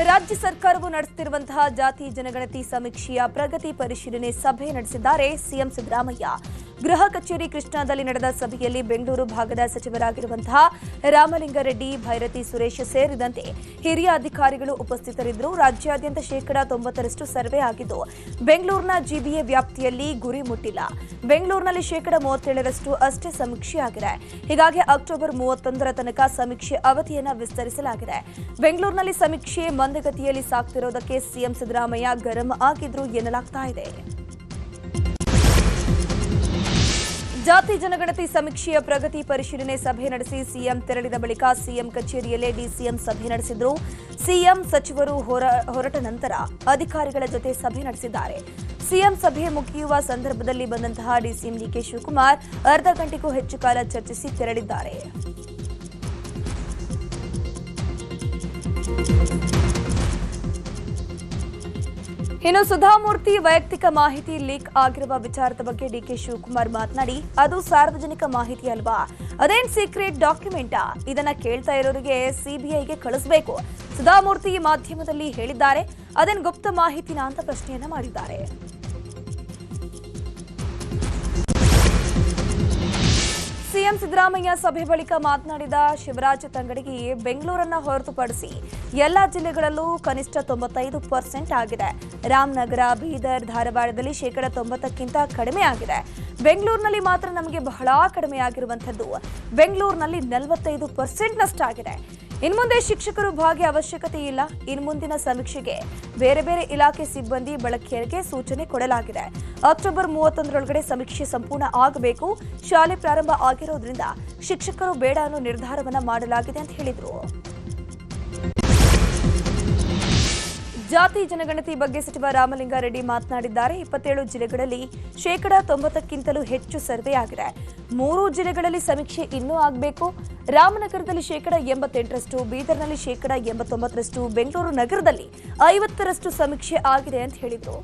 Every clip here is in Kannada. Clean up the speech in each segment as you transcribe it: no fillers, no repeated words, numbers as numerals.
ರಾಜ್ಯ ಸರ್ಕಾರವು ನಡೆಸುತ್ತಿರುವಂತಹ ಜಾತಿ ಜನಗಣತಿ ಸಮೀಕ್ಷೆಯ ಪ್ರಗತಿ ಪರಿಶೀಲನೆ ಸಭೆ ನಡೆಸಿದ್ದಾರೆ ಸಿಎಂ ಸಿದ್ದರಾಮಯ್ಯ. ಗೃಹ ಕಚೇರಿ ಕೃಷ್ಣಾದಲ್ಲಿ ನಡೆದ ಸಭೆಯಲ್ಲಿ ಬೆಂಗಳೂರು ಭಾಗದ ಸಚಿವರಾಗಿರುವಂತಹ ರಾಮಲಿಂಗಾರೆಡ್ಡಿ, ಭೈರತಿ ಸುರೇಶ್ ಸೇರಿದಂತೆ ಹಿರಿಯ ಅಧಿಕಾರಿಗಳು ಉಪಸ್ಥಿತರಿದ್ದರು. ರಾಜ್ಯಾದ್ಯಂತ 90% ಸರ್ವೆ ಆಗಿದ್ದು ಬೆಂಗಳೂರಿನ ಜಿಬಿಎ ವ್ಯಾಪ್ತಿಯಲ್ಲಿ ಗುರಿ ಮುಟ್ಟಿಲ್ಲ. ಬೆಂಗಳೂರಿನಲ್ಲಿ 37% ಅಷ್ಟೇ ಸಮೀಕ್ಷೆ ಆಗಿದೆ. ಹೀಗಾಗಿ ಅಕ್ಟೋಬರ್ 31ರ ತನಕ ಸಮೀಕ್ಷೆ ಅವಧಿಯನ್ನು ವಿಸ್ತರಿಸಲಾಗಿದೆ. ಬೆಂಗಳೂರಿನಲ್ಲಿ ಸಮೀಕ್ಷೆ ಮಂದಗತಿಯಲ್ಲಿ ಸಾಗ್ತಿರೋದಕ್ಕೆ ಸಿಎಂ ಸಿದ್ದರಾಮಯ್ಯ ಗರಂ ಆಗಿದ್ರು ಎನ್ನಲಾಗ್ತಾ ಇದೆ. ಜಾತಿ ಜನಗಣತಿ ಸಮೀಕ್ಷೆಯ ಪ್ರಗತಿ ಪರಿಶೀಲನೆ ಸಭೆ ನಡೆಸಿ ಸಿಎಂ ತೆರಳಿದ ಬಳಿಕ ಸಿಎಂ ಕಚೇರಿಯಲ್ಲೇ ಡಿಸಿಎಂ ಸಭೆ ನಡೆಸಿದ್ರು. ಸಿಎಂ ಸಚಿವರು ಹೊರಟ ನಂತರ ಅಧಿಕಾರಿಗಳ ಜೊತೆ ಸಭೆ ನಡೆಸಿದ್ದಾರೆ. ಸಿಎಂ ಸಭೆ ಮುಗಿಯುವ ಸಂದರ್ಭದಲ್ಲಿ ಬಂದಂತಹ ಡಿಸಿಎಂ ಡಿಕೆ ಶಿವಕುಮಾರ್ ಅರ್ಧ ಗಂಟೆಗೂ ಹೆಚ್ಚು ಕಾಲ ಚರ್ಚಿಸಿ ತೆರಳಿದ್ದಾರೆ. ಇನ್ನು ಸುಧಾಮೂರ್ತಿ ವೈಯಕ್ತಿಕ ಮಾಹಿತಿ ಲೀಕ್ ಆಗಿರುವ ವಿಚಾರದ ಬಗ್ಗೆ ಡಿಕೆ ಶಿವಕುಮಾರ್ ಮಾತನಾಡಿ, ಅದು ಸಾರ್ವಜನಿಕ ಮಾಹಿತಿ ಅಲ್ವಾ, ಅದೇನ್ ಸೀಕ್ರೆಟ್ ಡಾಕ್ಯುಮೆಂಟಾ, ಇದನ್ನ ಕೇಳ್ತಾ ಇರೋರಿಗೆ ಸಿಬಿಐಗೆ ಕಳಿಸಬೇಕು. ಸುಧಾಮೂರ್ತಿ ಮಾಧ್ಯಮದಲ್ಲಿ ಹೇಳಿದ್ದಾರೆ, ಅದೇನ್ ಗುಪ್ತ ಮಾಹಿತಿನಾ ಅಂತ ಪ್ರಶ್ನೆಯನ್ನ ಮಾಡಿದ್ದಾರೆ. ಸಿಎಂ ಸಿದ್ದರಾಮಯ್ಯ ಸಭೆ ಬಳಿಕ ಮಾತನಾಡಿದ ಶಿವರಾಜ್ ತಂಗಡಗಿ, ಬೆಂಗಳೂರನ್ನ ಹೊರತುಪಡಿಸಿ ಎಲ್ಲಾ ಜಿಲ್ಲೆಗಳಲ್ಲೂ ಕನಿಷ್ಠ 95% ಆಗಿದೆ. ರಾಮನಗರ, ಬೀದರ್, ಧಾರವಾಡದಲ್ಲಿ 90%ಕ್ಕಿಂತ ಕಡಿಮೆ ಆಗಿದೆ. ಬೆಂಗಳೂರಿನಲ್ಲಿ ಮಾತ್ರ ನಮಗೆ ಬಹಳ ಕಡಿಮೆ ಆಗಿರುವಂತದ್ದು. ಬೆಂಗಳೂರಿನಲ್ಲಿ 45% ನಷ್ಟಾಗಿದೆ. ಇನ್ಮುಂದೆ ಶಿಕ್ಷಕರು ಭಾಗಿ ಅವಶ್ಯಕತೆ ಇಲ್ಲ. ಇನ್ಮುಂದಿನ ಸಮೀಕ್ಷೆಗೆ ಬೇರೆ ಬೇರೆ ಇಲಾಖೆ ಸಿಬ್ಬಂದಿ ಬಳಕೆಗೆ ಸೂಚನೆ ಕೊಡಲಾಗಿದೆ. ಅಕ್ಟೋಬರ್ 31ರೊಳಗಡೆ ಸಮೀಕ್ಷೆ ಸಂಪೂರ್ಣ ಆಗಬೇಕು. ಶಾಲೆ ಪ್ರಾರಂಭ ಆಗಿರೋದ್ರಿಂದ ಶಿಕ್ಷಕರು ಬೇಡ ಅನ್ನೋ ನಿರ್ಧಾರವನ್ನ ಮಾಡಲಾಗಿದೆ ಅಂತ ಹೇಳಿದರು. ಜಾತಿ ಜನಗಣತಿ ಬಗ್ಗೆ ಸಚಿವ ರಾಮಲಿಂಗಾರೆಡ್ಡಿ ಮಾತನಾಡಿದ್ದಾರೆ. 27 ಜಿಲ್ಲೆಗಳಲ್ಲಿ 90%ಕ್ಕಿಂತಲೂ ಹೆಚ್ಚು ಸರ್ವೆ ಆಗಿದೆ. 3 ಜಿಲ್ಲೆಗಳಲ್ಲಿ ಸಮೀಕ್ಷೆ ಇನ್ನೂ ಆಗಬೇಕು. ರಾಮನಗರದಲ್ಲಿ 88%, ಬೀದರ್ನಲ್ಲಿ 89%, ಬೆಂಗಳೂರು ನಗರದಲ್ಲಿ 50% ಸಮೀಕ್ಷೆ ಆಗಿದೆ ಅಂತ ಹೇಳಿದರು.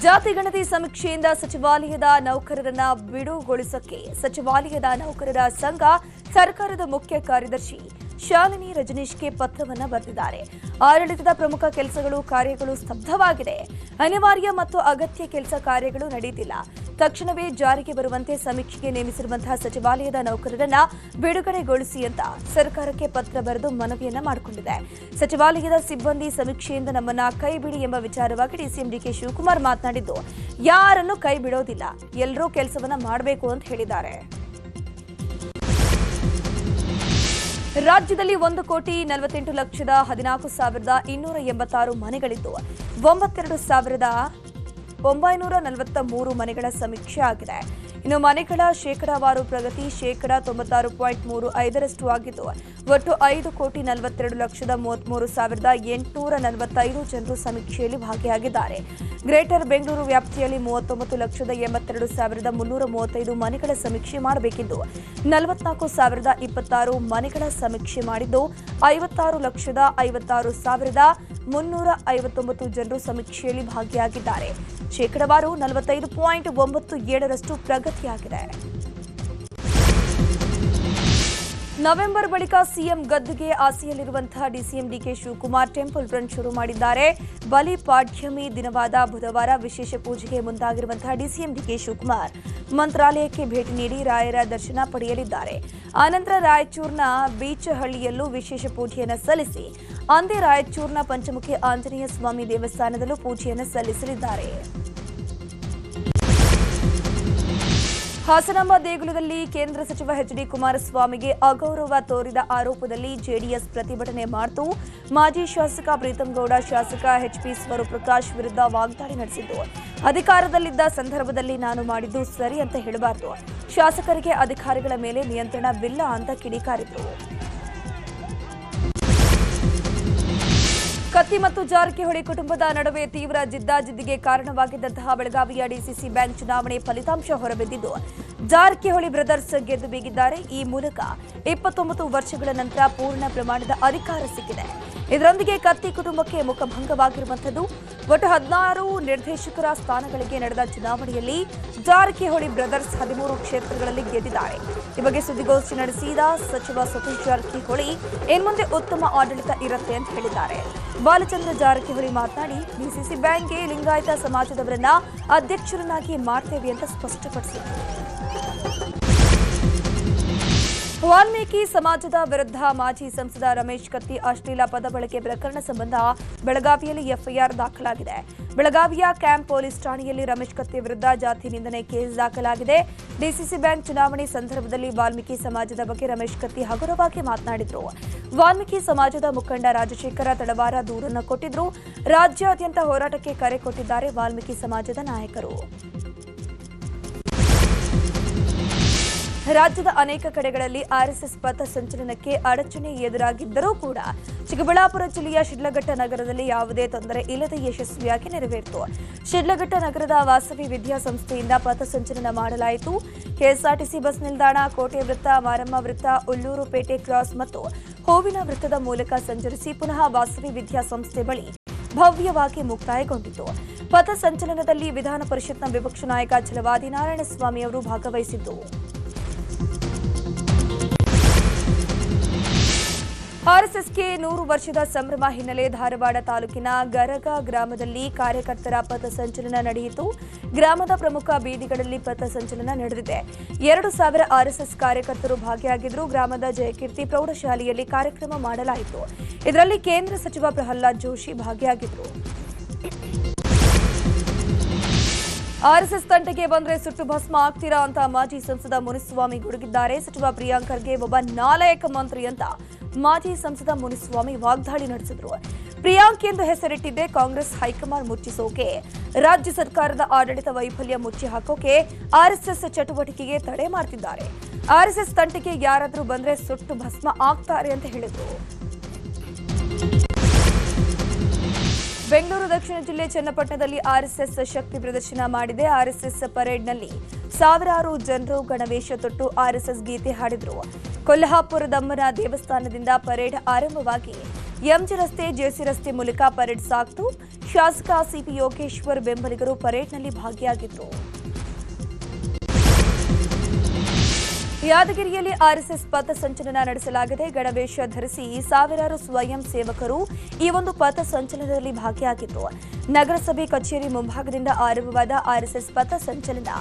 ಜಾತಿ ಗಣತಿ ಸಮೀಕ್ಷೆಯಿಂದ ಸಚಿವಾಲಯದ ನೌಕರರನ್ನ ಬಿಡುಗೊಳಿಸಕ್ಕೆ ಸಚಿವಾಲಯದ ನೌಕರರ ಸಂಘ ಸರ್ಕಾರದ ಮುಖ್ಯ ಕಾರ್ಯದರ್ಶಿ ಶಾಲಿನಿ ರಜನೀಶ್ಗೆ ಪತ್ರವನ್ನ ಬರೆದಿದ್ದಾರೆ. ಆಡಳಿತದ ಪ್ರಮುಖ ಕೆಲಸಗಳು, ಕಾರ್ಯಗಳು ಸ್ತಬ್ಧವಾಗಿದೆ. ಅನಿವಾರ್ಯ ಮತ್ತು ಅಗತ್ಯ ಕೆಲಸ ಕಾರ್ಯಗಳು ನಡೆಯುತ್ತಿಲ್ಲ. ತಕ್ಷಣವೇ ಜಾರಿಗೆ ಬರುವಂತೆ ಸಮೀಕ್ಷೆಗೆ ನೇಮಿಸಿರುವಂತಹ ಸಚಿವಾಲಯದ ನೌಕರರನ್ನ ಬಿಡುಗಡೆಗೊಳಿಸಿ ಅಂತ ಸರ್ಕಾರಕ್ಕೆ ಪತ್ರ ಬರೆದು ಮನವಿಯನ್ನ ಮಾಡಿಕೊಂಡಿದೆ. ಸಚಿವಾಲಯದ ಸಿಬ್ಬಂದಿ ಸಮೀಕ್ಷೆಯಿಂದ ನಮ್ಮನ್ನ ಕೈ ಬಿಡಿ ಎಂಬ ವಿಚಾರವಾಗಿ ಡಿಸಿಎಂ ಡಿಕೆ ಶಿವಕುಮಾರ್ ಮಾತನಾಡಿದ್ದು, ಯಾರನ್ನು ಕೈ ಬಿಡೋದಿಲ್ಲ, ಎಲ್ಲರೂ ಕೆಲಸವನ್ನ ಮಾಡಬೇಕು ಅಂತ ಹೇಳಿದ್ದಾರೆ. ರಾಜ್ಯದಲ್ಲಿ 1,48,14,286 ಮನೆಗಳಿದ್ದು 92,943 ಮನೆಗಳ ಸಮೀಕ್ಷೆ ಆಗಿದೆ. ಇನ್ನು ಮನೆಗಳ ಶೇಕಡಾವಾರು ಪ್ರಗತಿ 96.35% ಆಗಿದ್ದು ಒಟ್ಟು 5,42,33,845 ಜನರು ಸಮೀಕ್ಷೆಯಲ್ಲಿ ಭಾಗಿಯಾಗಿದ್ದಾರೆ. ಗ್ರೇಟರ್ ಬೆಂಗಳೂರು ವ್ಯಾಪ್ತಿಯಲ್ಲಿ 39,82,335 ಮನೆಗಳ ಸಮೀಕ್ಷೆ ಮಾಡಬೇಕಿದ್ದು 44,026 ಮನೆಗಳ ಸಮೀಕ್ಷೆ ಮಾಡಿದ್ದು 56,56,359 ಜನರು ಸಮೀಕ್ಷೆಯಲ್ಲಿ ಭಾಗಿಯಾಗಿದ್ದಾರೆ. ಶೇಕಡಾವಾರು 45.97% ಪ್ರಗತಿಯಾಗಿದೆ. ನವೆಂಬರ್ ಬಳಿಕ ಸಿಎಂ ಗದ್ದುಗೆ ಆಸೆಯಲ್ಲಿರುವಂತಹ DCM DK Shivakumar temple run ಶುರು ಮಾಡಿದ್ದಾರೆ. ಬಲಿ ಪಾಡ್ಯಮಿ ದಿನವಾದ ಬುಧವಾರ ವಿಶೇಷ ಪೂಜೆಗೆ ಮುಂದಾಗಿರುವಂತಹ ಡಿಸಿಎಂ ಡಿಕೆ ಶಿವಕುಮಾರ್ ಮಂತ್ರಾಲಯಕ್ಕೆ ಭೇಟಿ ನೀಡಿ ರಾಯರ ದರ್ಶನ ಪಡೆಯಲಿದ್ದಾರೆ. ಆನಂತರ ರಾಯಚೂರಿನ ಬೀಚಹಳ್ಳಿಯಲ್ಲೂ ವಿಶೇಷ ಪೂಜೆಯನ್ನು ಸಲ್ಲಿಸಿ ಅಂದೇ ರಾಯಚೂರಿನ ಪಂಚಮುಖಿ ಆಂಜನೇಯ ಸ್ವಾಮಿ ದೇವಸ್ಥಾನದಲ್ಲೂ ಪೂಜೆಯನ್ನು ಸಲ್ಲಿಸಲಿದ್ದಾರೆ. ಹಾಸನಾಂಬ ದೇಗುಲದಲ್ಲಿ ಕೇಂದ್ರ ಸಚಿವ ಎಚ್ಡಿ ಕುಮಾರಸ್ವಾಮಿಗೆ ಅಗೌರವ ತೋರಿದ ಆರೋಪದಲ್ಲಿ ಜೆಡಿಎಸ್ ಪ್ರತಿಭಟನೆ ಮಾಡಿತು. ಮಾಜಿ ಶಾಸಕ ಪ್ರೀತಂ ಗೌಡ ಶಾಸಕ ಎಚ್ಪಿ ಸ್ವರೂಪ್ರಕಾಶ್ ವಿರುದ್ಧ ವಾಗ್ದಾಳಿ ನಡೆಸಿದ್ದು, ಅಧಿಕಾರದಲ್ಲಿದ್ದ ಸಂದರ್ಭದಲ್ಲಿ ನಾನು ಮಾಡಿದ್ದು ಸರಿ ಅಂತ ಹೇಳಬಾರದು, ಶಾಸಕರಿಗೆ ಅಧಿಕಾರಿಗಳ ಮೇಲೆ ನಿಯಂತ್ರಣವಿಲ್ಲ ಅಂತ ಕಿಡಿಕಾರಿದರು. ಕತ್ತಿ ಮತ್ತು ಜಾರಕಿಹೊಳಿ ಕುಟುಂಬದ ನಡುವೆ ತೀವ್ರ ಜಿದ್ದಾಜಿದ್ದಿಗೆ ಕಾರಣವಾಗಿದ್ದಂತಹ ಬೆಳಗಾವಿಯ ಡಿಸಿಸಿ ಬ್ಯಾಂಕ್ ಚುನಾವಣೆ ಫಲಿತಾಂಶ ಹೊರಬಿದ್ದಿದ್ದು ಜಾರಕಿಹೊಳಿ ಬ್ರದರ್ಸ್ ಗೆದ್ದು ಬೀಗಿದ್ದಾರೆ. ಈ ಮೂಲಕ 29 ವರ್ಷಗಳ ನಂತರ ಪೂರ್ಣ ಪ್ರಮಾಣದ ಅಧಿಕಾರ ಸಿಕ್ಕಿದೆ. ಇದರೊಂದಿಗೆ ಕತ್ತಿ ಕುಟುಂಬಕ್ಕೆ ಮುಖಭಂಗವಾಗಿರುವಂಥದ್ದು. ಒಟ್ಟು 16 ನಿರ್ದೇಶಕರ ಸ್ಥಾನಗಳಿಗೆ ನಡೆದ ಚುನಾವಣೆಯಲ್ಲಿ ಜಾರಕಿಹೊಳಿ ಬ್ರದರ್ಸ್ 13 ಕ್ಷೇತ್ರಗಳಲ್ಲಿ ಗೆದ್ದಿದ್ದಾರೆ. ಈ ಬಗ್ಗೆ ಸುದ್ದಿಗೋಷ್ಠಿ ನಡೆಸಿದ ಸಚಿವ ಸತೀಶ್ ಜಾರಕಿಹೊಳಿ ಇನ್ಮುಂದೆ ಉತ್ತಮ ಆಡಳಿತ ಇರುತ್ತೆ ಅಂತ ಹೇಳಿದ್ದಾರೆ. ಬಾಲಚಂದ್ರ ಜಾರಕಿಹೊಳಿ ಮಾತನಾಡಿ, ಡಿಸಿಸಿ ಬ್ಯಾಂಕ್ಗೆ ಲಿಂಗಾಯತ ಸಮಾಜದವರನ್ನ ಅಧ್ಯಕ್ಷರನ್ನಾಗಿ ಮಾಡ್ತೇವೆ ಅಂತ ಸ್ಪಷ್ಟಪಡಿಸಿದರು. ವಾಲ್ಮೀಕಿ ಸಮಾಜದ ವಿರುದ್ಧ ಮಾಜಿ ಸಂಸದ ರಮೇಶ್ ಕತ್ತಿ ಅಶ್ಲೀಲ ಪದ ಬಳಕೆ ಪ್ರಕರಣ ಸಂಬಂಧ ಬೆಳಗಾವಿಯಲ್ಲಿ ಎಫ್ಐಆರ್ ದಾಖಲಾಗಿದೆ. ಬೆಳಗಾವಿಯ ಕ್ಯಾಂಪ್ ಪೊಲೀಸ್ ಠಾಣೆಯಲ್ಲಿ ರಮೇಶ್ ಕತ್ತಿ ವಿರುದ್ಧ ಜಾತಿ ನಿಂದನೆ ಕೇಸ್ ದಾಖಲಾಗಿದೆ. ಡಿಸಿಸಿ ಬ್ಯಾಂಕ್ ಚುನಾವಣೆ ಸಂದರ್ಭದಲ್ಲಿ ವಾಲ್ಮೀಕಿ ಸಮಾಜದ ಬಗ್ಗೆ ರಮೇಶ್ ಕತ್ತಿ ಹಗುರವಾಗಿ ಮಾತನಾಡಿದರು. ವಾಲ್ಮೀಕಿ ಸಮಾಜದ ಮುಖಂಡ ರಾಜಶೇಖರ ತಳವಾರ ದೂರನ್ನು ಕೊಟ್ಟಿದ್ರು. ರಾಜ್ಯಾದ್ಯಂತ ಹೋರಾಟಕ್ಕೆ ಕರೆ ಕೊಟ್ಟಿದ್ದಾರೆ ವಾಲ್ಮೀಕಿ ಸಮಾಜದ ನಾಯಕರು. ರಾಜ್ಯದ ಅನೇಕ ಕಡೆಗಳಲ್ಲಿ ಆರ್ಎಸ್ಎಸ್ ಪಥ ಸಂಚಲನಕ್ಕೆ ಅಡಚಣೆ ಎದುರಾಗಿದ್ದರೂ ಕೂಡ ಚಿಕ್ಕಬಳ್ಳಾಪುರ ಜಿಲ್ಲೆಯ ಶಿಡ್ಲಘಟ್ಟ ನಗರದಲ್ಲಿ ಯಾವುದೇ ತೊಂದರೆ ಇಲ್ಲದೆ ಯಶಸ್ವಿಯಾಗಿ ನೆರವೇರಿತು. ಶಿಡ್ಲಘಟ್ಟ ನಗರದ ವಾಸವಿ ವಿದ್ಯಾಸಂಸ್ಥೆಯಿಂದ ಪಥ ಸಂಚಲನ ಮಾಡಲಾಯಿತು. ಕೆಎಸ್ಆರ್ಟಿಸಿ ಬಸ್ ನಿಲ್ದಾಣ, ಕೋಟೆ ವೃತ್ತ, ಮಾರಮ್ಮ ವೃತ್ತ, ಉಲ್ಲೂರು ಪೇಟೆ ಕ್ರಾಸ್ ಮತ್ತು ಹೂವಿನ ವೃತ್ತದ ಮೂಲಕ ಸಂಚರಿಸಿ ಪುನಃ ವಾಸವಿ ವಿದ್ಯಾಸಂಸ್ಥೆ ಬಳಿ ಭವ್ಯವಾಗಿ ಮುಕ್ತಾಯಗೊಂಡಿತು. ಪಥ ಸಂಚಲನದಲ್ಲಿ ವಿಧಾನ ಪರಿಷತ್ನ ವಿಪಕ್ಷ ನಾಯಕ ಛಲವಾದಿ ನಾರಾಯಣಸ್ವಾಮಿ ಅವರು ಭಾಗವಹಿಸಿದ್ದು, ಆರ್ಎಸ್ಎಸ್ಗೆ 100 ವರ್ಷದ ಸಂಭ್ರಮ ಹಿನ್ನೆಲೆ ಧಾರವಾಡ ತಾಲೂಕಿನ ಗರಗ ಗ್ರಾಮದಲ್ಲಿ ಕಾರ್ಯಕರ್ತರ ಪಥ ಸಂಚಲನ ನಡೆಯಿತು. ಗ್ರಾಮದ ಪ್ರಮುಖ ಬೀದಿಗಳಲ್ಲಿ ಪಥ ಸಂಚಲನ ನಡೆದಿದೆ. 2000 ಆರ್ಎಸ್ಎಸ್ ಕಾರ್ಯಕರ್ತರು ಭಾಗಿಯಾಗಿದ್ದರು. ಗ್ರಾಮದ ಜಯಕೀರ್ತಿ ಪ್ರೌಢಶಾಲೆಯಲ್ಲಿ ಕಾರ್ಯಕ್ರಮ ಮಾಡಲಾಯಿತು. ಇದರಲ್ಲಿ ಕೇಂದ್ರ ಸಚಿವ ಪ್ರಹ್ಲಾದ್ ಜೋಶಿ ಭಾಗಿಯಾಗಿದ್ದರು. ಆರ್ಎಸ್ಎಸ್ ತಂಟೆಗೆ ಬಂದ್ರೆ ಸುಟ್ಟು ಭಸ್ಮ ಆಗ್ತೀರಾ ಅಂತ ಮಾಜಿ ಸಂಸದ ಮುನಿಸ್ವಾಮಿ ಗುಡುಗಿದ್ದಾರೆ. ಸಚಿವ ಪ್ರಿಯಾಂಕ್ ಖರ್ಗೆ ಒಬ್ಬ ನಾಲಾಯಕ ಮಂತ್ರಿ ಅಂತ ಮಾಜಿ ಸಂಸದ ಮುನಿಸ್ವಾಮಿ ವಾಗ್ದಾಳಿ ನಡೆಸಿದ್ರು. ಪ್ರಿಯಾಂಕ್ ಎಂದು ಹೆಸರಿಟ್ಟಿದ್ದೆ ಕಾಂಗ್ರೆಸ್ ಹೈಕಮಾಂಡ್ ಮುಚ್ಚಿಸೋಕೆ, ರಾಜ್ಯ ಸರ್ಕಾರದ ಆಡಳಿತ ವೈಫಲ್ಯ ಮುಚ್ಚಿ ಹಾಕೋಕೆ ಆರ್ಎಸ್ಎಸ್ ಚಟುವಟಿಕೆಗೆ ತಡೆ ಮಾಡ್ತಿದ್ದಾರೆ. ಆರ್ಎಸ್ಎಸ್ ತಂಟೆಗೆ ಯಾರಾದ್ರೂ ಬಂದ್ರೆ ಸುಟ್ಟು ಭಸ್ಮ ಆಗ್ತಾರೆ ಅಂತ ಹೇಳಿದ್ರು. ಬೆಂಗಳೂರು ದಕ್ಷಿಣ ಜಿಲ್ಲೆ ಚನ್ನಪಟ್ಟಣದಲ್ಲಿ ಆರ್ಎಸ್ಎಸ್ ಶಕ್ತಿ ಪ್ರದರ್ಶನ ಮಾಡಿದೆ. ಆರ್ಎಸ್ಎಸ್ ಪರೇಡ್ನಲ್ಲಿ ಸಾವಿರಾರು ಜನರು ಗಣವೇಶ ತೊಟ್ಟು ಆರ್ಎಸ್ಎಸ್ ಗೀತೆ ಹಾಡಿದರು. ಕೊಲ್ಹಾಪುರದಮ್ಮನ ದೇವಸ್ಥಾನದಿಂದ ಪರೇಡ್ ಆರಂಭವಾಗಿ ಎಂಜಿ ರಸ್ತೆ, ಜೆಸಿ ರಸ್ತೆ ಮೂಲಕ ಪರೇಡ್ ಸಾಗಿತು. ಶಾಸಕ ಸಿಪಿ ಯೋಗೇಶ್ವರ್ ಬೆಂಬಲಿಗರು ಪರೇಡ್ನಲ್ಲಿ ಭಾಗಿಯಾಗಿದ್ದರು. ಯಾದಗಿರಿಯಲ್ಲಿ ಆರ್ಎಸ್ಎಸ್ ಪಥ ಸಂಚಲನ ನಡೆಸಲಾಗಿದೆ. ಗಣವೇಶ ಧರಿಸಿ ಸಾವಿರಾರು ಸ್ವಯಂ ಸೇವಕರು ಈ ಒಂದು ಪಥ ಸಂಚಲನದಲ್ಲಿ ಭಾಗಿಯಾಗಿತ್ತು. ನಗರಸಭೆ ಕಚೇರಿ ಮುಂಭಾಗದಿಂದ ಆರಂಭವಾದ ಆರ್ಎಸ್ಎಸ್ ಪಥ ಸಂಚಲನ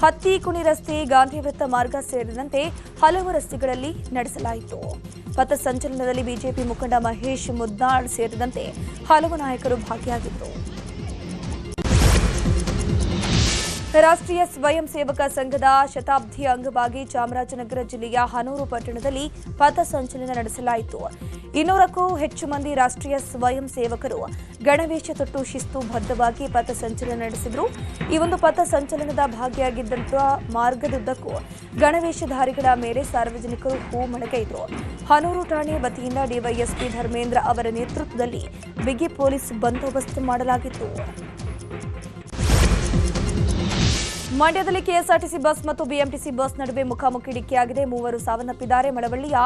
ಹತ್ತಿಕುಣಿ ರಸ್ತೆ, ಗಾಂಧಿ ವೃತ್ತ ಮಾರ್ಗ ಸೇರಿದಂತೆ ಹಲವು ರಸ್ತೆಗಳಲ್ಲಿ ನಡೆಸಲಾಯಿತು. ಪಥ ಸಂಚಲನದಲ್ಲಿ ಬಿಜೆಪಿ ಮುಖಂಡ ಮಹೇಶ್ ಮುದ್ನಾಳ್ ಸೇರಿದಂತೆ ಹಲವು ನಾಯಕರು ಭಾಗಿಯಾಗಿದ್ದರು. ರಾಷ್ಟ್ರೀಯ ಸ್ವಯಂ ಸೇವಕ ಸಂಘದ ಶತಾಬ್ದಿ ಅಂಗವಾಗಿ ಚಾಮರಾಜನಗರ ಜಿಲ್ಲೆಯ ಹನೂರು ಪಟ್ಟಣದಲ್ಲಿ ಪಥ ಸಂಚಲನ ನಡೆಸಲಾಯಿತು. 200ಕ್ಕೂ ಹೆಚ್ಚು ಮಂದಿ ರಾಷ್ಟ್ರೀಯ ಸ್ವಯಂ ಸೇವಕರು ಗಣವೇಶ ತೊಟ್ಟು ಶಿಸ್ತುಬದ್ಧವಾಗಿ ಪಥ ಸಂಚಲನ ನಡೆಸಿದರು. ಈ ಒಂದು ಪಥ ಸಂಚಲನದ ಭಾಗಿಯಾಗಿದ್ದಂಥ ಮಾರ್ಗದುದ್ದಕ್ಕೂ ಗಣವೇಶಧಾರಿಗಳ ಮೇಲೆ ಸಾರ್ವಜನಿಕರು ಹೂ ಮಳೆಗೈದರು. ಹನೂರು ಠಾಣೆ ವತಿಯಿಂದ ಡಿವೈಎಸ್ಪಿ ಧರ್ಮೇಂದ್ರ ಅವರ ನೇತೃತ್ವದಲ್ಲಿ ಬಿಗಿ ಪೊಲೀಸ್ ಬಂದೋಬಸ್ತ್ ಮಾಡಲಾಗಿತ್ತು. ಮಂಡ್ಯದಲ್ಲಿ ಕೆಎಸ್ಆರ್ಟಿಸಿ ಬಸ್ ಮತ್ತು ಬಿಎಂಟಿಸಿ ಬಸ್ ನಡುವೆ ಮುಖಾಮುಖಿ ಡಿಕ್ಕಿಯಾಗಿದೆ. 3 ಸಾವನ್ನಪ್ಪಿದ್ದಾರೆ. ಮಳವಳ್ಳಿಯ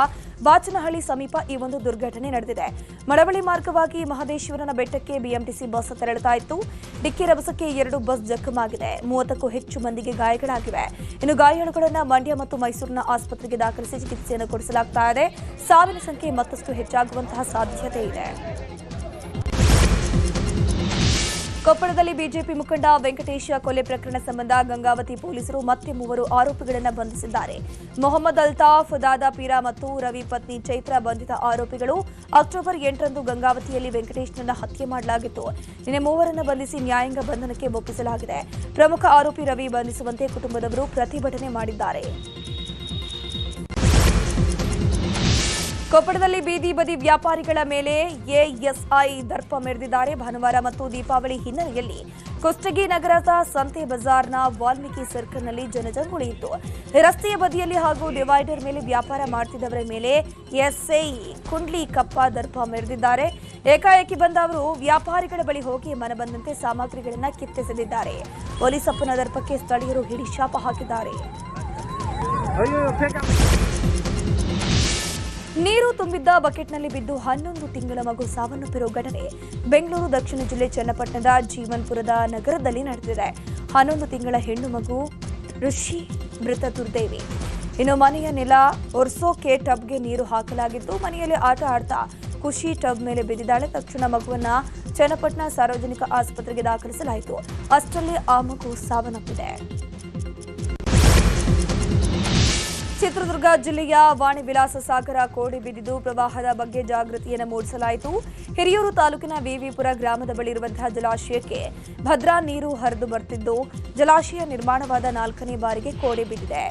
ಬಾಚನಹಳ್ಳಿ ಸಮೀಪ ಈ ಒಂದು ದುರ್ಘಟನೆ ನಡೆದಿದೆ. ಮಳವಳ್ಳಿ ಮಾರ್ಗವಾಗಿ ಮಹದೇಶ್ವರನ ಬೆಟ್ಟಕ್ಕೆ ಬಿಎಂಟಿಸಿ ಬಸ್ ತೆರಳುತ್ತಾ ಇತ್ತು. ಡಿಕ್ಕಿ ರಭಸಕ್ಕೆ 2 ಬಸ್ ಜಖಮಾಗಿದೆ. 30ಕ್ಕೂ ಹೆಚ್ಚು ಮಂದಿಗೆ ಗಾಯಗಳಾಗಿವೆ. ಇನ್ನು ಗಾಯಾಳುಗಳನ್ನು ಮಂಡ್ಯ ಮತ್ತು ಮೈಸೂರಿನ ಆಸ್ಪತ್ರೆಗೆ ದಾಖಲಿಸಿ ಚಿಕಿತ್ಸೆಯನ್ನು ಕೊಡಿಸಲಾಗ್ತಾ ಇದೆ. ಸಾವಿನ ಸಂಖ್ಯೆ ಮತ್ತಷ್ಟು ಹೆಚ್ಚಾಗುವಂತಹ ಸಾಧ್ಯತೆ ಇದೆ. ಕೊಪ್ಪಳದಲ್ಲಿ ಬಿಜೆಪಿ ಮುಖಂಡ ವೆಂಕಟೇಶ ಕೊಲೆ ಪ್ರಕರಣ ಸಂಬಂಧ ಗಂಗಾವತಿ ಪೊಲೀಸರು ಮತ್ತೆ 3 ಆರೋಪಿಗಳನ್ನು ಬಂಧಿಸಿದ್ದಾರೆ. ಮೊಹಮ್ಮದ್ ಅಲ್ತಾಫ್, ದಾದಾಪೀರ ಮತ್ತು ರವಿ ಪತ್ನಿ ಚೈತ್ರ ಬಂಧಿತ ಆರೋಪಿಗಳು. ಅಕ್ಟೋಬರ್ 8ರಂದು ಗಂಗಾವತಿಯಲ್ಲಿ ವೆಂಕಟೇಶ್ನನ್ನ ಹತ್ಯೆ ಮಾಡಲಾಗಿತ್ತು. ನಿನ್ನೆ 3ರನ್ನು ಬಂಧಿಸಿ ನ್ಯಾಯಾಂಗ ಬಂಧನಕ್ಕೆ ಒಪ್ಪಿಸಲಾಗಿದೆ. ಪ್ರಮುಖ ಆರೋಪಿ ರವಿ ಬಂಧಿಸುವಂತೆ ಕುಟುಂಬದವರು ಪ್ರತಿಭಟನೆ ಮಾಡಿದ್ದಾರೆ. ಕೊಪ್ಪಳದಲ್ಲಿ ಬೀದಿ ಬದಿ ವ್ಯಾಪಾರಿಗಳ ಮೇಲೆ ಎಎಸ್ಐ ದರ್ಪ ಮೆರೆದಿದ್ದಾರೆ. ಭಾನುವಾರ ಮತ್ತು ದೀಪಾವಳಿ ಹಿನ್ನೆಲೆಯಲ್ಲಿ ಕುಷ್ಟಗಿ ನಗರದ ಸಂತೆ ಬಜಾರ್ನ ವಾಲ್ಮೀಕಿ ಸರ್ಕಲ್ನಲ್ಲಿ ಜನಜಂಗುಳಿ ಇತ್ತು. ರಸ್ತೆಯ ಬದಿಯಲ್ಲಿ ಹಾಗೂ ಡಿವೈಡರ್ ಮೇಲೆ ವ್ಯಾಪಾರ ಮಾಡುತ್ತಿದ್ದವರ ಮೇಲೆ ಎಸ್ಐ ಕುಂಡ್ಲಿ ಕಪ್ಪ ದರ್ಪ ಮೆರೆದಿದ್ದಾರೆ. ಏಕಾಏಕಿ ಬಂದ ಅವರು ವ್ಯಾಪಾರಿಗಳ ಬಳಿ ಹೋಗಿ ಮನಬಂದಂತೆ ಸಾಮಗ್ರಿಗಳನ್ನು ಕಿತ್ತೆಸೆದಿದ್ದಾರೆ. ಪೊಲೀಸ್ ಅಪ್ಪನ ದರ್ಪಕ್ಕೆ ಸ್ಥಳೀಯರು ಹಿಡಿಶಾಪ ಹಾಕಿದ್ದಾರೆ. ನೀರು ತುಂಬಿದ್ದ ಬಕೆಟ್ನಲ್ಲಿ ಬಿದ್ದು 11 ತಿಂಗಳ ಮಗು ಸಾವನ್ನಪ್ಪಿರುವ ಘಟನೆ ಬೆಂಗಳೂರು ದಕ್ಷಿಣ ಜಿಲ್ಲೆ ಚನ್ನಪಟ್ಟಣದ ಜೀವನ್ಪುರದ ನಗರದಲ್ಲಿ ನಡೆದಿದೆ. 11 ತಿಂಗಳ ಹೆಣ್ಣು ಮಗು ಋಷಿ ಮೃತ ದುರ್ದೈವಿ. ಇನ್ನು ಮನೆಯ ನೆಲ ಒರೆಸೋಕೆ ಟಬ್ಗೆ ನೀರು ಹಾಕಲಾಗಿದ್ದು, ಮನೆಯಲ್ಲಿ ಆಟ ಆಡ್ತಾ ಖುಷಿ ಟಬ್ ಮೇಲೆ ಬಿದ್ದಿದ್ದಾಳೆ. ತಕ್ಷಣ ಮಗುವನ್ನ ಚನ್ನಪಟ್ಟಣ ಸಾರ್ವಜನಿಕ ಆಸ್ಪತ್ರೆಗೆ ದಾಖಲಿಸಲಾಯಿತು. ಅಷ್ಟರಲ್ಲಿ ಆ ಮಗು ಸಾವನ್ನಪ್ಪಿದೆ. ಚಿತ್ರದುರ್ಗ ಜಿಲ್ಲೆಯ ವಾಣಿ ವಿಲಾಸ ಸಾಗರ ಕೋಡಿ ಬಿದ್ದಿದ್ದು ಪ್ರವಾಹದ ಬಗ್ಗೆ ಜಾಗೃತಿಯನ್ನು ಮೂಡಿಸಲಾಯಿತು. ಹಿರಿಯೂರು ತಾಲೂಕಿನ ವಿವಿಪುರ ಗ್ರಾಮದ ಬಳಿ ಇರುವಂತಹ ಜಲಾಶಯಕ್ಕೆ ಭದ್ರಾ ನೀರು ಹರಿದು ಬರ್ತಿದ್ದು, ಜಲಾಶಯ ನಿರ್ಮಾಣವಾದ 4ನೇ ಬಾರಿಗೆ ಕೋಡಿ ಬಿದ್ದಿದೆ.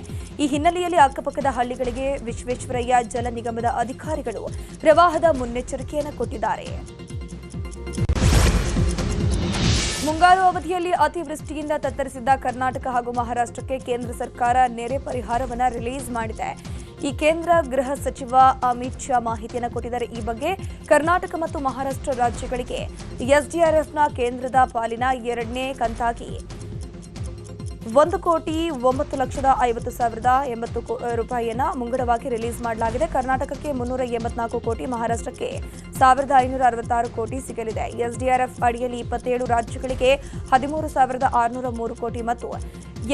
ಈ ಹಿನ್ನೆಲೆಯಲ್ಲಿ ಅಕ್ಕಪಕ್ಕದ ಹಳ್ಳಿಗಳಿಗೆ ವಿಶ್ವೇಶ್ವರಯ್ಯ ಜಲ ನಿಗಮದ ಅಧಿಕಾರಿಗಳು ಪ್ರವಾಹದ ಮುನ್ನೆಚ್ಚರಿಕೆಯನ್ನು ಕೊಟ್ಟಿದ್ದಾರೆ. ಮುಂಗಾರು ಅವಧಿಯಲ್ಲಿ ಅತಿವೃಷ್ಟಿಯಿಂದ ತತ್ತರಿಸಿದ್ದ ಕರ್ನಾಟಕ ಹಾಗೂ ಮಹಾರಾಷ್ಟ್ರಕ್ಕೆ ಕೇಂದ್ರ ಸರ್ಕಾರ ನೆರೆ ಪರಿಹಾರವನ್ನು ರಿಲೀಸ್ ಮಾಡಿದೆ. ಈ ಕೇಂದ್ರ ಗೃಹ ಸಚಿವ ಅಮಿತ್ ಶಾ ಮಾಹಿತಿಯನ್ನು ಕೊಟ್ಟಿದ್ದಾರೆ. ಈ ಬಗ್ಗೆ ಕರ್ನಾಟಕ ಮತ್ತು ಮಹಾರಾಷ್ಟ್ರ ರಾಜ್ಯಗಳಿಗೆ ಎಸ್ಡಿಆರ್ಎಫ್ನ ಕೇಂದ್ರದ ಪಾಲಿನ 2ನೇ ಕಂತಾಗಿ 1,09,50,080 ರೂಪಾಯಿಯನ್ನು ಮುಂಗಡವಾಗಿ ರಿಲೀಸ್ ಮಾಡಲಾಗಿದೆ. ಕರ್ನಾಟಕಕ್ಕೆ 384 ಕೋಟಿ, ಮಹಾರಾಷ್ಟ್ರಕ್ಕೆ 1,566 ಕೋಟಿ ಸಿಗಲಿದೆ. ಎಸ್ಡಿಆರ್ಎಫ್ ಅಡಿಯಲ್ಲಿ 27 ರಾಜ್ಯಗಳಿಗೆ 13,603 ಕೋಟಿ ಮತ್ತು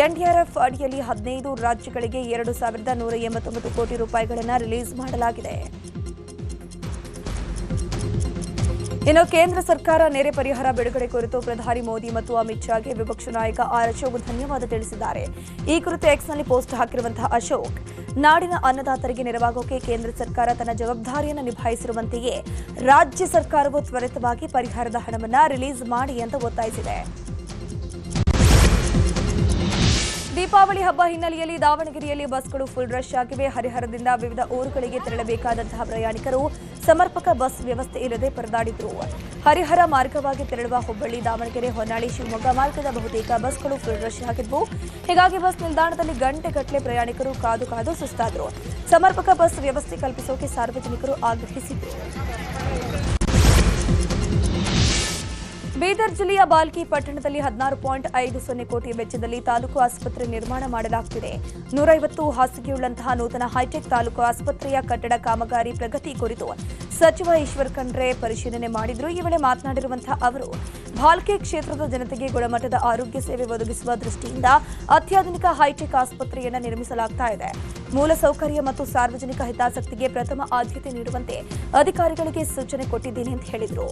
ಎನ್ಡಿಆರ್ಎಫ್ ಅಡಿಯಲ್ಲಿ 15 ರಾಜ್ಯಗಳಿಗೆ 2,189 ಕೋಟಿ ರೂಪಾಯಿಗಳನ್ನು ರಿಲೀಸ್ ಮಾಡಲಾಗಿದೆ. ಇನ್ನು ಕೇಂದ್ರ ಸರ್ಕಾರ ನೆರೆ ಪರಿಹಾರ ಬಿಡುಗಡೆ ಕುರಿತು ಪ್ರಧಾನಿ ಮೋದಿ ಮತ್ತು ಅಮಿತ್ ಶಾಗೆ ವಿಪಕ್ಷ ನಾಯಕ ಆರ್ ಅಶೋಕ್ ಧನ್ಯವಾದ ತಿಳಿಸಿದ್ದಾರೆ. ಈ ಕುರಿತು ಎಕ್ಸ್ನಲ್ಲಿ ಪೋಸ್ಟ್ ಹಾಕಿರುವಂತಹ ಅಶೋಕ್, ನಾಡಿನ ಅನ್ನದಾತರಿಗೆ ನೆರವಾಗೋಕೆ ಕೇಂದ್ರ ಸರ್ಕಾರ ತನ್ನ ಜವಾಬ್ದಾರಿಯನ್ನು ನಿಭಾಯಿಸಿರುವಂತೆಯೇ ರಾಜ್ಯ ಸರ್ಕಾರವು ತ್ವರಿತವಾಗಿ ಪರಿಹಾರದ ಹಣವನ್ನು ರಿಲೀಸ್ ಮಾಡಿ ಅಂತ ಒತ್ತಾಯಿಸಿದೆ. ದೀಪಾವಳಿ ಹಬ್ಬ ಹಿನ್ನೆಲೆಯಲ್ಲಿ ದಾವಣಗೆರೆಯಲ್ಲಿ ಬಸ್ಗಳು ಫುಲ್ ರಶ್ ಆಗಿವೆ. ಹರಿಹರದಿಂದ ವಿವಿಧ ಊರುಗಳಿಗೆ ತೆರಳಬೇಕಾದಂತಹ ಪ್ರಯಾಣಿಕರು ಸಮರ್ಪಕ ಬಸ್ ವ್ಯವಸ್ಥೆ ಇಲ್ಲದೆ ಪರದಾಡಿದ್ರು. ಹರಿಹರ ಮಾರ್ಗವಾಗಿ ತೆರಳುವ ಹುಬ್ಬಳ್ಳಿ, ದಾವಣಗೆರೆ, ಹೊನ್ನಾಳಿ, ಶಿವಮೊಗ್ಗ ಮಾರ್ಗದ ಬಹುತೇಕ ಬಸ್ಗಳು ಫುಲ್ ರಶ್ ಆಗಿದ್ವು. ಹೀಗಾಗಿ ಬಸ್ ನಿಲ್ದಾಣದಲ್ಲಿ ಗಂಟೆಗಟ್ಟಲೆ ಪ್ರಯಾಣಿಕರು ಕಾದು ಸುಸ್ತಾದ್ರು. ಸಮರ್ಪಕ ಬಸ್ ವ್ಯವಸ್ಥೆ ಕಲ್ಪಿಸೋಕೆ ಸಾರ್ವಜನಿಕರು ಆಗ್ರಹಿಸಿದ್ರು. ಬೀದರ್ ಜಿಲ್ಲೆಯ ಬಾಲ್ಕಿ ಪಟ್ಟಣದಲ್ಲಿ 16.50 ಕೋಟಿ ವೆಚ್ಚದಲ್ಲಿ ತಾಲೂಕು ಆಸ್ಪತ್ರೆ ನಿರ್ಮಾಣ ಮಾಡಲಾಗುತ್ತಿದೆ. 150 ಹಾಸಿಗೆಯುಳ್ಳಂತಹ ನೂತನ ಹೈಟೆಕ್ ತಾಲೂಕು ಆಸ್ಪತ್ರೆಯ ಕಟ್ಟಡ ಕಾಮಗಾರಿ ಪ್ರಗತಿ ಕುರಿತು ಸಚಿವ ಈಶ್ವರ್ ಖಂಡ್ರೆ ಪರಿಶೀಲನೆ ಮಾಡಿದರು. ಈ ವೇಳೆ ಮಾತನಾಡಿರುವಂತಹ ಅವರು, ಬಾಲ್ಕಿ ಕ್ಷೇತ್ರದ ಜನತೆಗೆ ಗುಣಮಟ್ಟದ ಆರೋಗ್ಯ ಸೇವೆ ಒದಗಿಸುವ ದೃಷ್ಟಿಯಿಂದ ಅತ್ಯಾಧುನಿಕ ಹೈಟೆಕ್ ಆಸ್ಪತ್ರೆಯನ್ನು ನಿರ್ಮಿಸಲಾಗ್ತಾ ಇದೆ. ಮೂಲಸೌಕರ್ಯ ಮತ್ತು ಸಾರ್ವಜನಿಕ ಹಿತಾಸಕ್ತಿಗೆ ಪ್ರಥಮ ಆದ್ಯತೆ ನೀಡುವಂತೆ ಅಧಿಕಾರಿಗಳಿಗೆ ಸೂಚನೆ ಕೊಟ್ಟಿದ್ದೇನೆ ಅಂತ ಹೇಳಿದರು.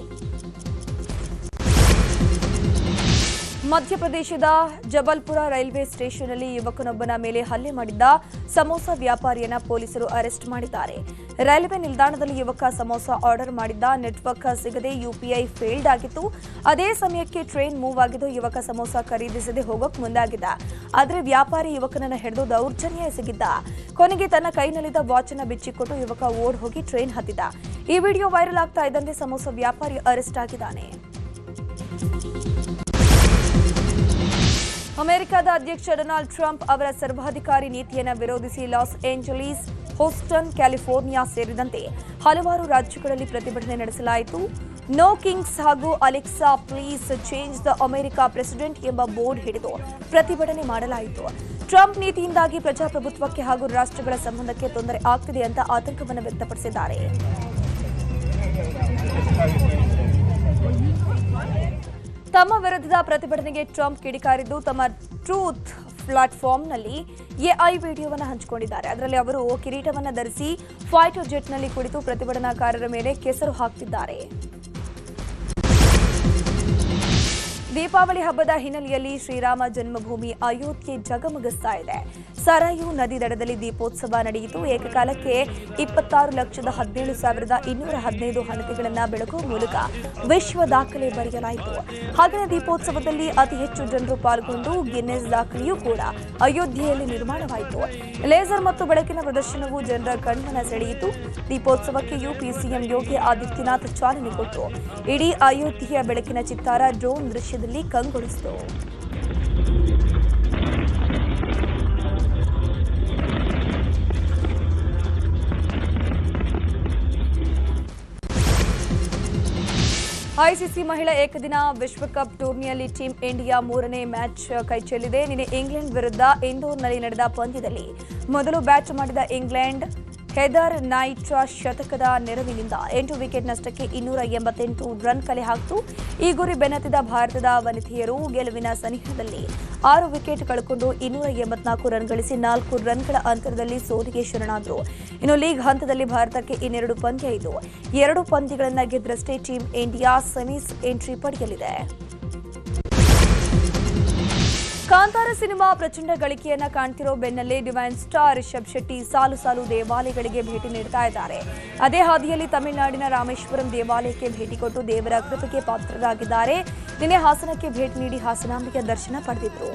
ಮಧ್ಯಪ್ರದೇಶದ ಜಬಲ್ಪುರ ರೈಲ್ವೆ ಸ್ಟೇಷನ್ನಲ್ಲಿ ಯುವಕನೊಬ್ಬನ ಮೇಲೆ ಹಲ್ಲೆ ಮಾಡಿದ್ದ ಸಮೋಸ ವ್ಯಾಪಾರಿಯನ್ನ ಪೊಲೀಸರು ಅರೆಸ್ಟ್ ಮಾಡಿದ್ದಾರೆ. ರೈಲ್ವೆ ನಿಲ್ದಾಣದಲ್ಲಿ ಯುವಕ ಸಮೋಸ ಆರ್ಡರ್ ಮಾಡಿದ್ದ. ನೆಟ್ವರ್ಕ್ ಸಿಗದೆ ಯುಪಿಐ ಫೇಲ್ಡ್ ಆಗಿತ್ತು. ಅದೇ ಸಮಯಕ್ಕೆ ಟ್ರೈನ್ ಮೂವ್ ಆಗಿದ್ದು ಯುವಕ ಸಮೋಸ ಖರೀದಿಸದೆ ಹೋಗೋಕೆ ಮುಂದಾಗಿದ್ದ. ಆದರೆ ವ್ಯಾಪಾರಿ ಯುವಕನನ್ನ ಹಿಡಿದು ದೌರ್ಜನ್ಯ ಎಸಗಿದ್ದ. ಕೊನೆಗೆ ತನ್ನ ಕೈನಲ್ಲಿದ್ದ ವಾಚ್ ಅನ್ನು ಬಿಚ್ಚಿಕೊಟ್ಟು ಯುವಕ ಓಡ್ ಹೋಗಿ ಟ್ರೈನ್ ಹತ್ತಿದ್ದ. ಈ ವಿಡಿಯೋ ವೈರಲ್ ಆಗ್ತಾ ಇದ್ದಂತೆ ಸಮೋಸ ವ್ಯಾಪಾರಿ ಅರೆಸ್ಟ್ ಆಗಿದ್ದಾನೆ. ಅಮೆರಿಕದ ಅಧ್ಯಕ್ಷ ಡೊನಾಲ್ಡ್ ಟ್ರಂಪ್ ಅವರ ಸರ್ವಾಧಿಕಾರಿ ನೀತಿಯನ್ನು ವಿರೋಧಿಸಿ ಲಾಸ್ ಏಂಜಲೀಸ್, ಹೂಸ್ಟನ್, ಕ್ಯಾಲಿಫೋರ್ನಿಯಾ ಸೇರಿದಂತೆ ಹಲವಾರು ರಾಜ್ಯಗಳಲ್ಲಿ ಪ್ರತಿಭಟನೆ ನಡೆಸಲಾಯಿತು. ನೋ ಕಿಂಗ್ಸ್ ಹಾಗೂ Alexa please change the America president ಎಂಬ ಬೋರ್ಡ್ ಹಿಡಿದು ಪ್ರತಿಭಟನೆ ಮಾಡಲಾಯಿತು. ಟ್ರಂಪ್ ನೀತಿಯಿಂದಾಗಿ ಪ್ರಜಾಪ್ರಭುತ್ವಕ್ಕೆ ಹಾಗೂ ರಾಷ್ಟ್ರಗಳ ಸಂಬಂಧಕ್ಕೆ ತೊಂದರೆ ಆಗ್ತಿದೆ ಅಂತ ಆತಂಕವನ್ನು ವ್ಯಕ್ತಪಡಿಸಿದ್ದಾರೆ. ತಮ್ಮ ವಿರುದ್ಧದ ಪ್ರತಿಭಟನೆಗೆ ಟ್ರಂಪ್ ಕಿಡಿಕಾರಿದ್ದು ತಮ್ಮ ಟ್ರೂತ್ ಪ್ಲಾಟ್ಫಾರ್ಮ್ನಲ್ಲಿ ಎಐ ವಿಡಿಯೋವನ್ನು ಹಂಚಿಕೊಂಡಿದ್ದಾರೆ. ಅದರಲ್ಲಿ ಅವರು ಕಿರೀಟವನ್ನು ಧರಿಸಿ ಫೈಟರ್ ಜೆಟ್ನಲ್ಲಿ ಕುಳಿತು ಪ್ರತಿಭಟನಾಕಾರರ ಮೇಲೆ ಕೆಸರು ಹಾಕ್ತಿದ್ದಾರೆ. ದೀಪಾವಳಿ ಹಬ್ಬದ ಹಿನ್ನೆಲೆಯಲ್ಲಿ ಶ್ರೀರಾಮ ಜನ್ಮಭೂಮಿ ಅಯೋಧ್ಯೆ ಜಗಮಗಿಸ್ತಾ ಇದೆ. ಸರಾಯು ನದಿ ದಡದಲ್ಲಿ ದೀಪೋತ್ಸವ ನಡೆಯಿತು. ಏಕಕಾಲಕ್ಕೆ 26,17,215 ಹಣತೆಗಳನ್ನು ಬೆಳಗುವ ಮೂಲಕ ವಿಶ್ವ ದಾಖಲೆ ಬರೆಯಲಾಯಿತು. ಹಾಗೆಯೇ ದೀಪೋತ್ಸವದಲ್ಲಿ ಅತಿ ಹೆಚ್ಚು ಜನರು ಪಾಲ್ಗೊಂಡು ಗಿನ್ನೆಸ್ ದಾಖಲೆಯೂ ಕೂಡ ಅಯೋಧ್ಯೆಯಲ್ಲಿ ನಿರ್ಮಾಣವಾಯಿತು. ಲೇಸರ್ ಮತ್ತು ಬೆಳಕಿನ ಪ್ರದರ್ಶನವು ಜನರ ಕಣ್ಮನ ಸೆಳೆಯಿತು. ದೀಪೋತ್ಸವಕ್ಕೆ ಯುಪಿ ಸಿಎಂ ಯೋಗಿ ಆದಿತ್ಯನಾಥ್ ಚಾಲನೆ ಕೊಟ್ಟರು. ಇಡೀ ಅಯೋಧ್ಯೆಯ ಬೆಳಕಿನ ಚಿತ್ತಾರ ಡ್ರೋನ್ ದೃಶ್ಯದಲ್ಲಿ ಕಂಗೊಳಿಸಿತು. ಐಸಿಸಿ ಮಹಿಳಾ ಏಕದಿನ ವಿಶ್ವಕಪ್ ಟೂರ್ನಿಯಲ್ಲಿ ಟೀಂ ಇಂಡಿಯಾ 3ನೇ ಮ್ಯಾಚ್ ಕೈಚೆಲ್ಲಿದೆ. ನಿನ್ನೆ ಇಂಗ್ಲೆಂಡ್ ವಿರುದ್ಧ ಇಂದೋರ್ನಲ್ಲಿ ನಡೆದ ಪಂದ್ಯದಲ್ಲಿ ಮೊದಲು ಬ್ಯಾಟ್ ಮಾಡಿದ ಇಂಗ್ಲೆಂಡ್ ಹೆದರ್ ನೈಟ್ರಾ ಶತಕದ ನೆರವಿನಿಂದ 8 ವಿಕೆಟ್ ನಷ್ಟಕ್ಕೆ 288 ರನ್ ಕಲೆ ಹಾಕಿತು. ಈ ಗುರಿ ಬೆನ್ನತ್ತಿದ ಭಾರತದ ವನಿತೆಯರು ಗೆಲುವಿನ ಸನಿಹದಲ್ಲಿ 6 ವಿಕೆಟ್ ಕಳೆದುಕೊಂಡು 284 ರನ್ ಗಳಿಸಿ 4 ರನ್ಗಳ ಅಂತರದಲ್ಲಿ ಸೋಲಿಗೆ ಶರಣಾದರು. ಇನ್ನು ಲೀಗ್ ಹಂತದಲ್ಲಿ ಭಾರತಕ್ಕೆ ಇನ್ನೆರಡು ಪಂದ್ಯ ಇದ್ದು 2 ಪಂದ್ಯಗಳನ್ನು ಗೆದ್ದರಷ್ಟೇ ಟೀಂ ಇಂಡಿಯಾ ಸೆಮೀಸ್ ಎಂಟ್ರಿ ಪಡೆಯಲಿದೆ. ಕಾಂತಾರ ಸಿನಿಮಾ ಪ್ರಚಂಡ ಗಳಿಕೆಯನ್ನ ಕಾಣ್ತಿರೋ ಬೆನ್ನಲ್ಲೇ ಡಿವೈನ್ ಸ್ಟಾರ್ ರಿಷಬ್ ಶೆಟ್ಟಿ ಸಾಲು ಸಾಲು ದೇವಾಲಯಗಳಿಗೆ ಭೇಟಿ ನೀಡ್ತಾ ಇದ್ದಾರೆ. ಅದೇ ಹಾದಿಯಲ್ಲಿ ತಮಿಳುನಾಡಿನ ರಾಮೇಶ್ವರಂ ದೇವಾಲಯಕ್ಕೆ ಭೇಟಿ ಕೊಟ್ಟು ದೇವರ ಕೃಪೆಗೆ ಪಾತ್ರರಾಗಿದ್ದಾರೆ. ನಿನ್ನೆ ಹಾಸನಕ್ಕೆ ಭೇಟಿ ನೀಡಿ ಹಾಸನಾಂಬಿಕೆ ದರ್ಶನ ಪಡೆದಿದ್ರು.